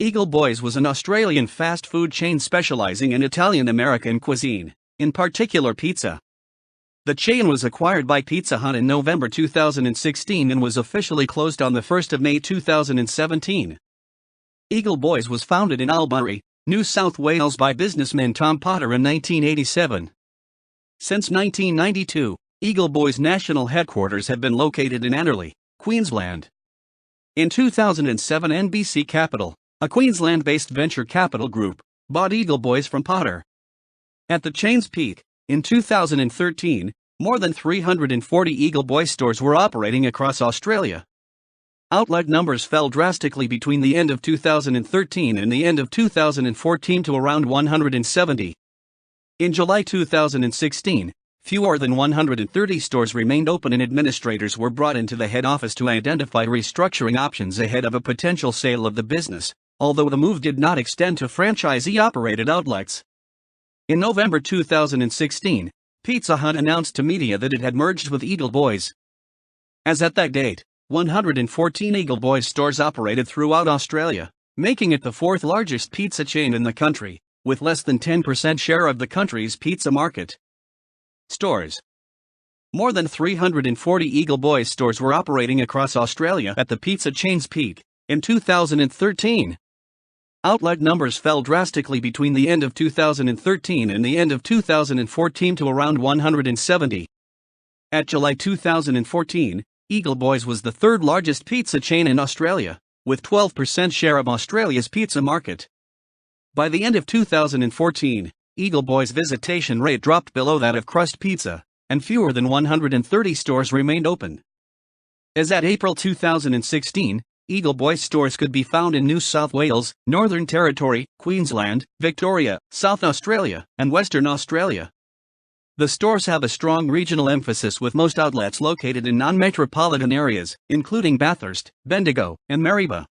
Eagle Boys was an Australian fast food chain specializing in Italian-American cuisine, in particular pizza. The chain was acquired by Pizza Hut in November 2016 and was officially closed on the 1st of May 2017. Eagle Boys was founded in Albury, New South Wales by businessman Tom Potter in 1987. Since 1992, Eagle Boys' national headquarters have been located in Annerley, Queensland. In 2007, NBC Capital, a Queensland-based venture capital group, bought Eagle Boys from Potter. At the chain's peak, in 2013, more than 340 Eagle Boys stores were operating across Australia. Outlet numbers fell drastically between the end of 2013 and the end of 2014 to around 170. In July 2016, fewer than 130 stores remained open and administrators were brought into the head office to identify restructuring options ahead of a potential sale of the business, although the move did not extend to franchisee-operated outlets. In November 2016, Pizza Hut announced to media that it had merged with Eagle Boys. As at that date, 114 Eagle Boys stores operated throughout Australia, making it the fourth largest pizza chain in the country, with less than 10% share of the country's pizza market. Stores. More than 340 Eagle Boys stores were operating across Australia at the pizza chain's peak, in 2013. Outlet numbers fell drastically between the end of 2013 and the end of 2014 to around 170. At July 2014, Eagle Boys was the third largest pizza chain in Australia, with 12% share of Australia's pizza market. By the end of 2014, Eagle Boys' visitation rate dropped below that of crust pizza, and fewer than 130 stores remained open. As at April 2016, Eagle Boys stores could be found in New South Wales, Northern Territory, Queensland, Victoria, South Australia, and Western Australia. The stores have a strong regional emphasis, with most outlets located in non-metropolitan areas, including Bathurst, Bendigo, and Mareeba.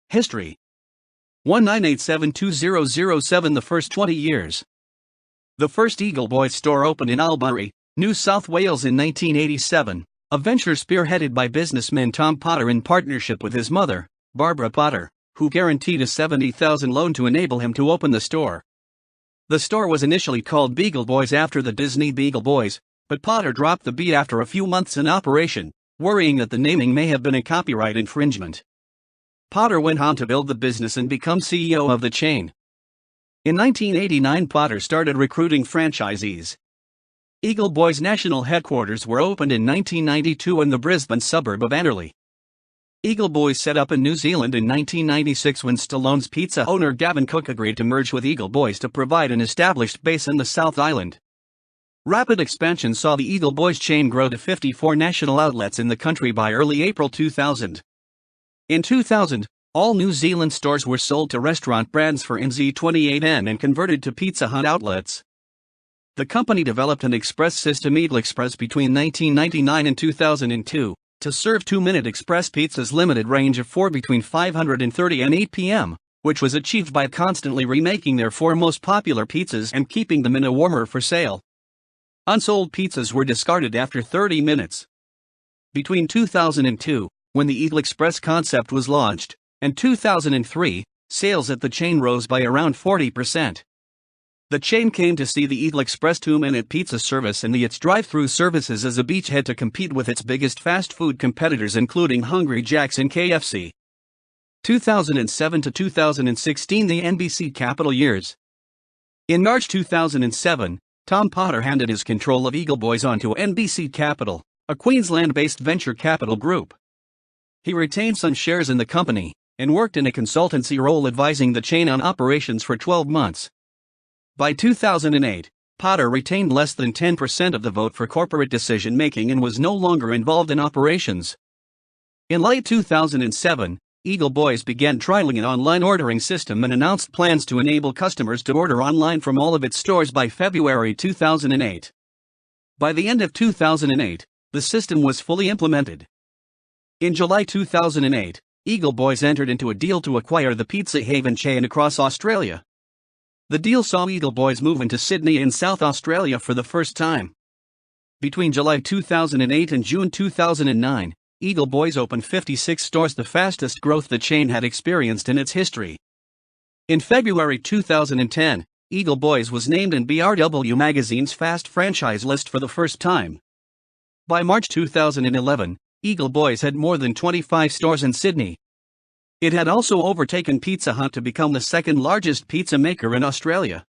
History: 1987-2007. The first 20 years. The first Eagle Boys store opened in Albury, New South Wales in 1987, a venture spearheaded by businessman Tom Potter in partnership with his mother, Barbara Potter, who guaranteed a $70,000 loan to enable him to open the store. The store was initially called Beagle Boys after the Disney Beagle Boys, but Potter dropped the B after a few months in operation, worrying that the naming may have been a copyright infringement. Potter went on to build the business and become CEO of the chain. In 1989, Potter started recruiting franchisees. Eagle Boys' national headquarters were opened in 1992 in the Brisbane suburb of Annerley. Eagle Boys set up in New Zealand in 1996 when Stallone's Pizza owner Gavin Cook agreed to merge with Eagle Boys to provide an established base in the South Island. Rapid expansion saw the Eagle Boys chain grow to 54 national outlets in the country by early April 2000. In 2000, all New Zealand stores were sold to restaurant brands for NZ28N and converted to Pizza Hut outlets. The company developed an express system, Eagle Express, between 1999 and 2002. To serve 2-minute express pizzas limited range of 4 between 5:30 and 8 p.m., which was achieved by constantly remaking their 4 most popular pizzas and keeping them in a warmer for sale. Unsold pizzas were discarded after 30 minutes. Between 2002, when the Eagle Express concept was launched, and 2003, sales at the chain rose by around 40%. The chain came to see the Eagle Express 2-minute pizza service and its drive-through services as a beachhead to compete with its biggest fast food competitors, including Hungry Jack's and KFC. 2007 to 2016, the NBC Capital years. In March 2007, Tom Potter handed his control of Eagle Boys onto NBC Capital, a Queensland-based venture capital group. He retained some shares in the company and worked in a consultancy role advising the chain on operations for 12 months. By 2008, Potter retained less than 10% of the vote for corporate decision-making and was no longer involved in operations. In late 2007, Eagle Boys began trialing an online ordering system and announced plans to enable customers to order online from all of its stores by February 2008. By the end of 2008, the system was fully implemented. In July 2008, Eagle Boys entered into a deal to acquire the Pizza Haven chain across Australia. The deal saw Eagle Boys move into Sydney in South Australia for the first time. Between July 2008 and June 2009, Eagle Boys opened 56 stores, the fastest growth the chain had experienced in its history. In February 2010, Eagle Boys was named in BRW magazine's Fast Franchise list for the first time. By March 2011, Eagle Boys had more than 25 stores in Sydney. It had also overtaken Pizza Hut to become the second largest pizza maker in Australia.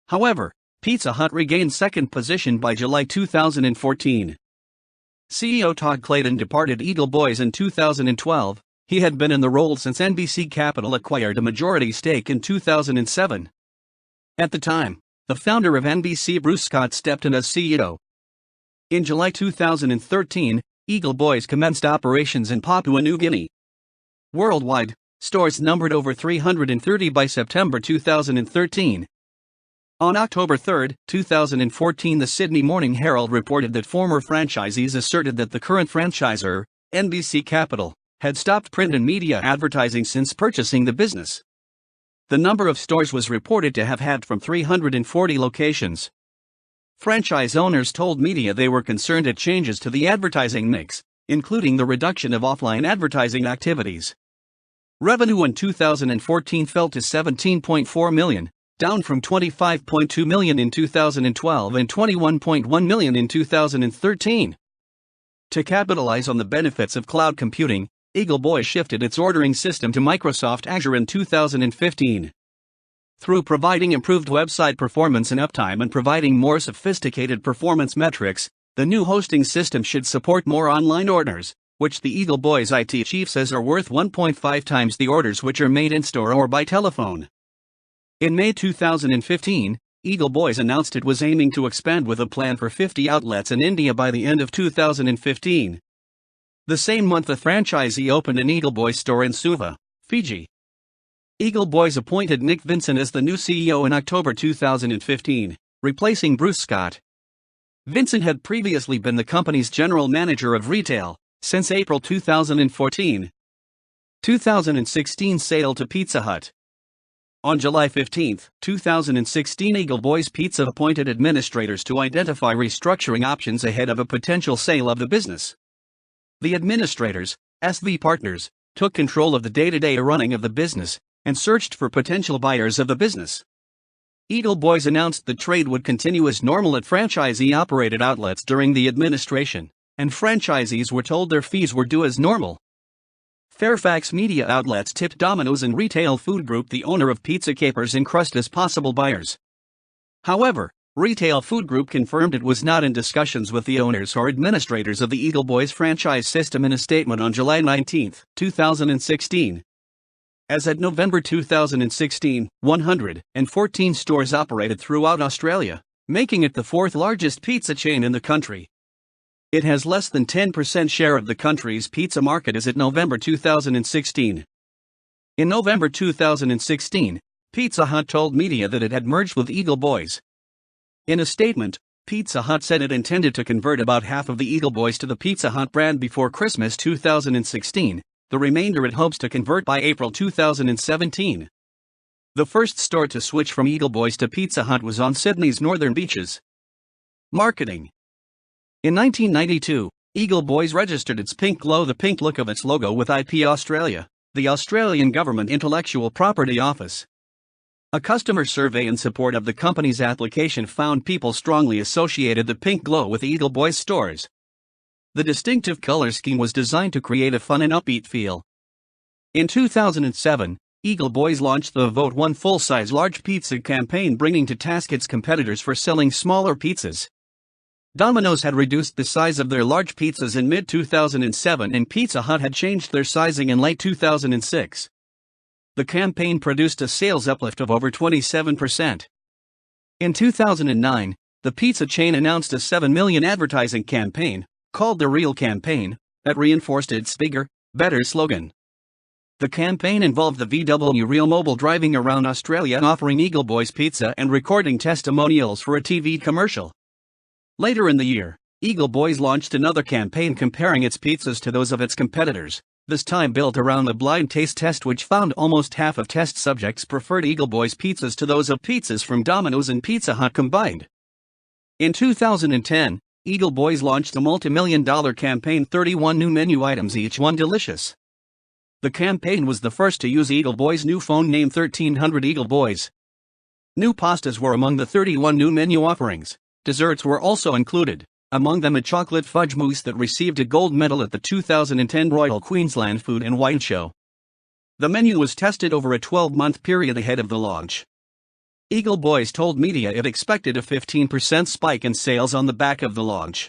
However, Pizza Hut regained second position by July 2014. CEO Todd Clayton departed Eagle Boys in 2012. He had been in the role since NBC Capital acquired a majority stake in 2007. At the time, the founder of NBC, Bruce Scott, stepped in as CEO. In July 2013, Eagle Boys commenced operations in Papua New Guinea. Worldwide, stores numbered over 330 by September 2013. On October 3, 2014, the Sydney Morning Herald reported that former franchisees asserted that the current franchisor, NBC Capital, had stopped print and media advertising since purchasing the business. The number of stores was reported to have had from 340 locations. Franchise owners told media they were concerned at changes to the advertising mix, including the reduction of offline advertising activities. Revenue in 2014 fell to $17.4 million, down from $25.2 million in 2012 and $21.1 million in 2013. To capitalize on the benefits of cloud computing, Eagle Boys shifted its ordering system to Microsoft Azure in 2015. Through providing improved website performance and uptime and providing more sophisticated performance metrics, the new hosting system should support more online orders, which the Eagle Boys IT chief says are worth 1.5 times the orders which are made in-store or by telephone. In May 2015, Eagle Boys announced it was aiming to expand with a plan for 50 outlets in India by the end of 2015. The same month, the franchisee opened an Eagle Boys store in Suva, Fiji. Eagle Boys appointed Nick Vincent as the new CEO in October 2015, replacing Bruce Scott. Vincent had previously been the company's general manager of retail since April 2014. 2016 sale to Pizza Hut. On July 15, 2016, Eagle Boys Pizza appointed administrators to identify restructuring options ahead of a potential sale of the business. The administrators, SV partners, took control of the day-to-day running of the business and searched for potential buyers of the business. Eagle Boys announced the trade would continue as normal at franchisee-operated outlets during the administration, and franchisees were told their fees were due as normal. Fairfax media outlets tipped Domino's and Retail Food Group, the owner of Pizza Capers and Crust, as possible buyers. However, Retail Food Group confirmed it was not in discussions with the owners or administrators of the Eagle Boys franchise system in a statement on July 19, 2016. As at November 2016, 114 stores operated throughout Australia, making it the fourth largest pizza chain in the country. It has less than 10% share of the country's pizza market as at November 2016. In November 2016, Pizza Hut told media that it had merged with Eagle Boys. In a statement, Pizza Hut said it intended to convert about half of the Eagle Boys to the Pizza Hut brand before Christmas 2016, the remainder it hopes to convert by April 2017. The first store to switch from Eagle Boys to Pizza Hut was on Sydney's northern beaches. Marketing. In 1992, Eagle Boys registered its pink glow, the pink look of its logo, with IP Australia, the Australian Government Intellectual Property Office. A customer survey in support of the company's application found people strongly associated the pink glow with Eagle Boys stores. The distinctive color scheme was designed to create a fun and upbeat feel. In 2007, Eagle Boys launched the Vote One full-size large pizza campaign, bringing to task its competitors for selling smaller pizzas. Domino's had reduced the size of their large pizzas in mid-2007 and Pizza Hut had changed their sizing in late 2006. The campaign produced a sales uplift of over 27%. In 2009, the pizza chain announced a $7 million advertising campaign, called the Real Campaign, that reinforced its bigger, better slogan. The campaign involved the VW Real Mobile driving around Australia offering Eagle Boys pizza and recording testimonials for a TV commercial. Later in the year, Eagle Boys launched another campaign comparing its pizzas to those of its competitors, this time built around a blind taste test which found almost half of test subjects preferred Eagle Boys pizzas to those of pizzas from Domino's and Pizza Hut combined. In 2010, Eagle Boys launched a multi-million-dollar campaign, 31 new menu items, each one delicious. The campaign was the first to use Eagle Boys' new phone name 1300 Eagle Boys. New pastas were among the 31 new menu offerings. Desserts were also included, among them a chocolate fudge mousse that received a gold medal at the 2010 Royal Queensland Food and Wine Show. The menu was tested over a 12-month period ahead of the launch. Eagle Boys told media it expected a 15% spike in sales on the back of the launch.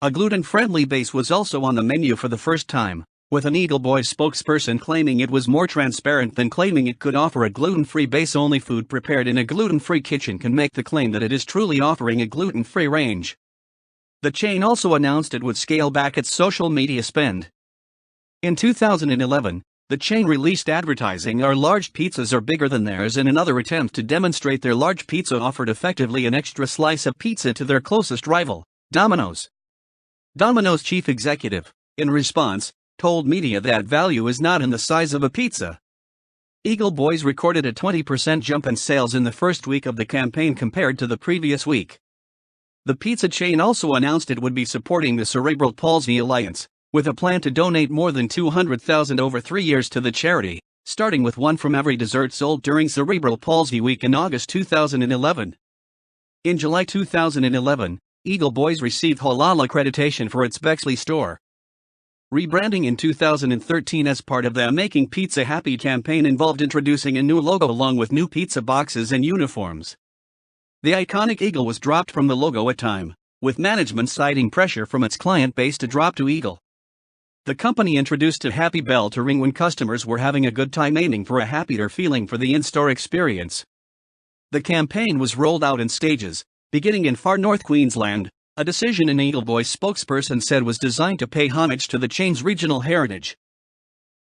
A gluten-friendly base was also on the menu for the first time, with an Eagle Boys spokesperson claiming it was more transparent than claiming it could offer a gluten-free base. Only food prepared in a gluten-free kitchen can make the claim that it is truly offering a gluten-free range. The chain also announced it would scale back its social media spend. In 2011, the chain released advertising "Our large pizzas are bigger than theirs" in another attempt to demonstrate their large pizza offered effectively an extra slice of pizza to their closest rival, Domino's. Domino's chief executive, in response, told media that value is not in the size of a pizza. Eagle Boys recorded a 20% jump in sales in the first week of the campaign compared to the previous week. The pizza chain also announced it would be supporting the Cerebral Palsy Alliance, with a plan to donate more than $200,000 over 3 years to the charity, starting with one from every dessert sold during Cerebral Palsy Week in August 2011. In July 2011, Eagle Boys received halal accreditation for its Bexley store. Rebranding in 2013 as part of the Making Pizza Happy campaign involved introducing a new logo along with new pizza boxes and uniforms. The iconic eagle was dropped from the logo at time, with management citing pressure from its client base to drop to eagle. The company introduced a happy bell to ring when customers were having a good time, aiming for a happier feeling for the in-store experience. The campaign was rolled out in stages, beginning in far north Queensland, a decision an Eagle Boys spokesperson said was designed to pay homage to the chain's regional heritage.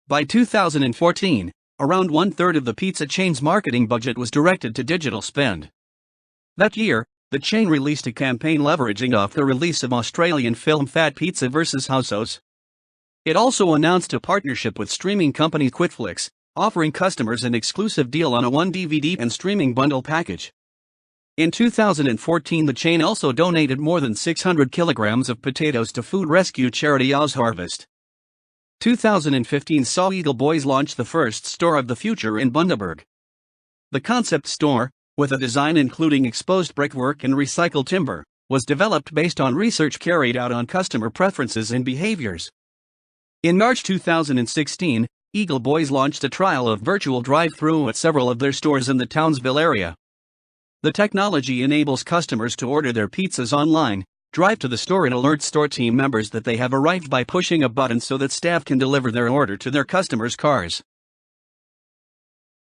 By 2014, around one-third of the pizza chain's marketing budget was directed to digital spend. That year, the chain released a campaign leveraging off the release of Australian film Fat Pizza vs. Houseos. It also announced a partnership with streaming company Quitflix, offering customers an exclusive deal on a 1 DVD and streaming bundle package. In 2014, the chain also donated more than 600 kilograms of potatoes to food rescue charity Oz Harvest. 2015 saw Eagle Boys launch the first store of the future in Bundaberg. The concept store, with a design including exposed brickwork and recycled timber, was developed based on research carried out on customer preferences and behaviors. In March 2016, Eagle Boys launched a trial of virtual drive-thru at several of their stores in the Townsville area. The technology enables customers to order their pizzas online, drive to the store and alert store team members that they have arrived by pushing a button so that staff can deliver their order to their customers' cars.